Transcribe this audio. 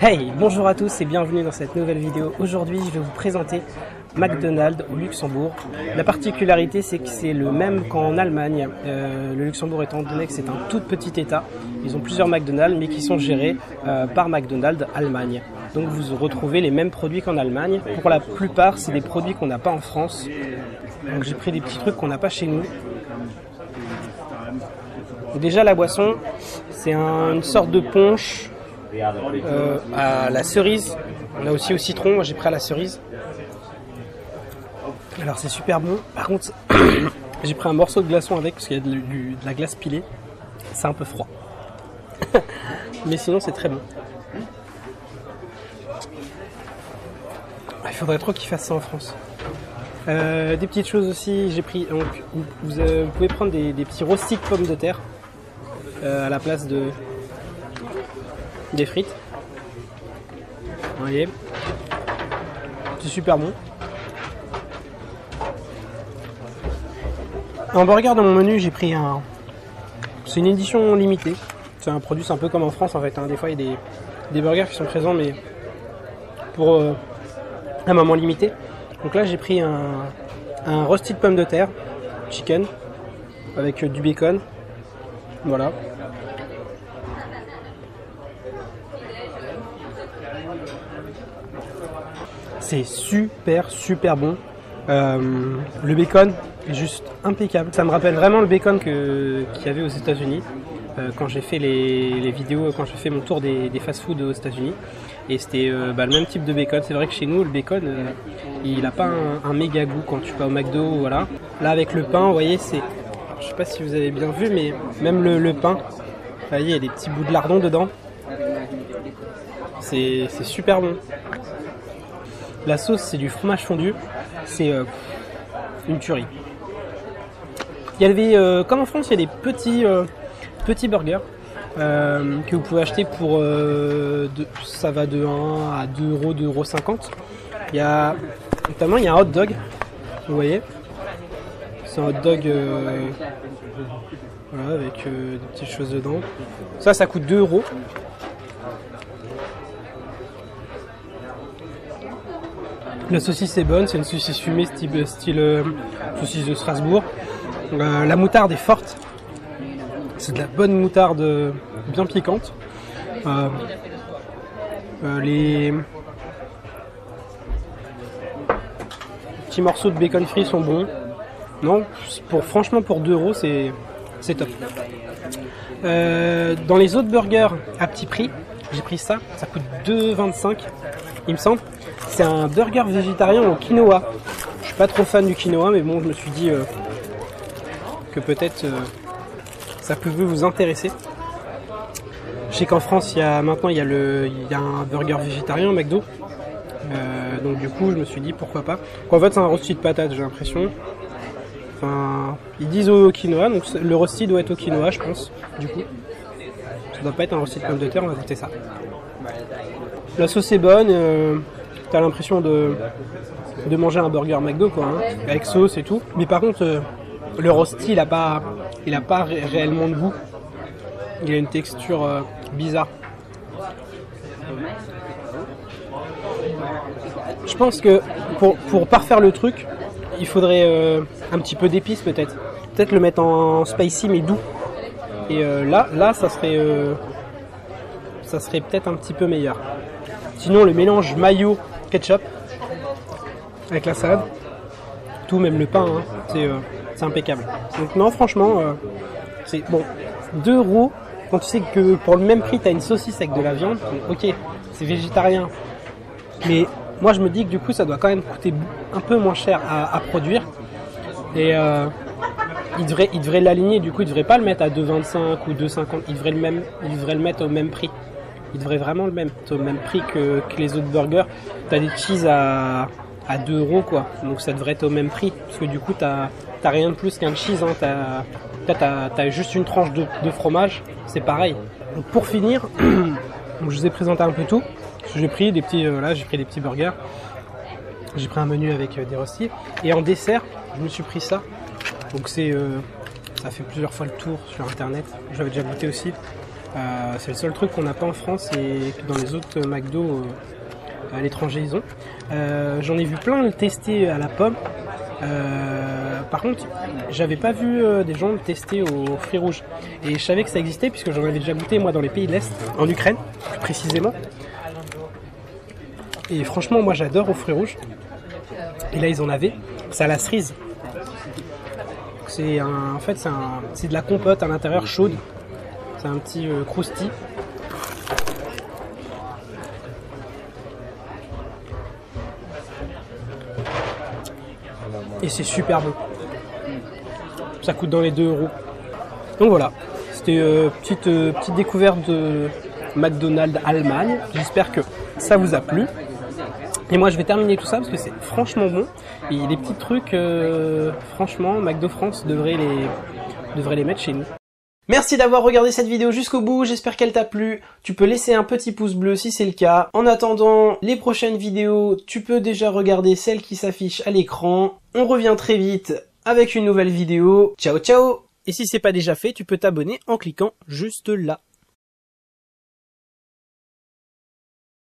Hey, bonjour à tous et bienvenue dans cette nouvelle vidéo. Aujourd'hui, je vais vous présenter McDonald's au Luxembourg. La particularité, c'est que c'est le même qu'en Allemagne. Le Luxembourg étant donné que c'est un tout petit état, ils ont plusieurs McDonald's mais qui sont gérés par McDonald's Allemagne. Donc vous retrouvez les mêmes produits qu'en Allemagne. Pour la plupart, c'est des produits qu'on n'a pas en France. Donc j'ai pris des petits trucs qu'on n'a pas chez nous. Déjà la boisson, c'est une sorte de punch à la cerise. On a aussi au citron, moi j'ai pris à la cerise. Alors c'est super bon. Par contre, j'ai pris un morceau de glaçon avec parce qu'il y a de la glace pilée. C'est un peu froid. Mais sinon c'est très bon. Il faudrait trop qu'ils fassent ça en France. Des petites choses aussi, j'ai pris. Donc, vous pouvez prendre des petits roastis de pommes de terre à la place des frites. Vous voyez, c'est super bon. Un burger dans mon menu, j'ai pris c'est une édition limitée. C'est un produit, c'est un peu comme en France en fait. Des fois, il y a des burgers qui sont présents, mais pour un moment limité. Donc là, j'ai pris un roasted pomme de terre, chicken, avec du bacon. Voilà. C'est super bon. Le bacon est juste impeccable. Ça me rappelle vraiment le bacon qu'il y avait aux États-Unis quand j'ai fait les vidéos, quand j'ai fait mon tour des fast-food aux États-Unis. Et c'était le même type de bacon. C'est vrai que chez nous, le bacon, il n'a pas un méga goût quand tu vas au McDo. Voilà. Là, avec le pain, vous voyez, je sais pas si vous avez bien vu, mais même le pain, vous voyez, il y a des petits bouts de lardon dedans. C'est super bon. La sauce, c'est du fromage fondu. C'est une tuerie. Il y avait, comme en France, il y a des petits burgers que vous pouvez acheter pour... ça va de 1 à 2 euros, 2,50 €. Notamment, il y a un hot dog. Vous voyez, c'est un hot dog voilà, avec des petites choses dedans. Ça coûte 2 €. La saucisse est bonne, c'est une saucisse fumée style saucisse de Strasbourg. La moutarde est forte. C'est de la bonne moutarde bien piquante. Les petits morceaux de bacon frit sont bons. Non, franchement pour 2 €, c'est top. Dans les autres burgers à petit prix, j'ai pris ça coûte 2,25 €, il me semble. C'est un burger végétarien au quinoa. Je suis pas trop fan du quinoa, mais bon, je me suis dit que peut-être ça peut vous intéresser. Je sais qu'en France, maintenant il y a un burger végétarien au McDo. Donc du coup, je me suis dit pourquoi pas. En fait, c'est un rosti de patates, j'ai l'impression. Enfin, ils disent au quinoa, donc le rosti doit être au quinoa, je pense. Du coup, ça doit pas être un rosti de pommes de terre. On va goûter ça. La sauce est bonne. T'as l'impression de manger un burger McDo quoi, avec sauce et tout. Mais par contre, le rosti, il a pas réellement de goût. Il a une texture bizarre. Je pense que pour parfaire le truc, il faudrait un petit peu d'épices peut-être. Peut-être le mettre en spicy mais doux. Et là, ça serait peut-être un petit peu meilleur. Sinon, le mélange mayo ketchup avec la salade, tout, même le pain, c'est impeccable. Donc non, franchement, c'est bon. 2 € quand tu sais que pour le même prix tu as une saucisse avec de la viande. Ok, c'est végétarien, mais moi je me dis que du coup ça doit quand même coûter un peu moins cher à produire. Et il devrait l'aligner. Du coup il devrait pas le mettre à 2,25 ou 2,50. Il devrait le mettre au même prix. Il devrait vraiment le mettre au même prix que les autres burgers. T'as des cheese à 2 € quoi. Donc ça devrait être au même prix. Parce que du coup t'as rien de plus qu'un cheese. T'as juste une tranche de fromage. C'est pareil. Donc pour finir, donc je vous ai présenté un peu tout. J'ai pris des petits burgers. J'ai pris un menu avec des rostis. Et en dessert, je me suis pris ça. Donc ça fait plusieurs fois le tour sur internet. J'avais déjà goûté aussi. C'est le seul truc qu'on n'a pas en France et que dans les autres McDo à l'étranger ils ont. J'en ai vu plein le tester à la pomme. Par contre, j'avais pas vu des gens le tester aux fruits rouges. Et je savais que ça existait puisque j'en avais déjà goûté moi dans les pays de l'Est, en Ukraine plus précisément. Et franchement, moi j'adore aux fruits rouges. Et là ils en avaient. C'est à la cerise. En fait, c'est de la compote à l'intérieur chaude. C'est un petit croustillant. Et c'est super bon. Ça coûte dans les 2 €. Donc voilà, c'était petite découverte de McDonald's Allemagne. J'espère que ça vous a plu. Et moi je vais terminer tout ça parce que c'est franchement bon. Et les petits trucs, franchement, McDo France devrait les mettre chez nous. Merci d'avoir regardé cette vidéo jusqu'au bout, j'espère qu'elle t'a plu. Tu peux laisser un petit pouce bleu si c'est le cas. En attendant les prochaines vidéos, tu peux déjà regarder celles qui s'affichent à l'écran. On revient très vite avec une nouvelle vidéo. Ciao ciao! Et si c'est pas déjà fait, tu peux t'abonner en cliquant juste là.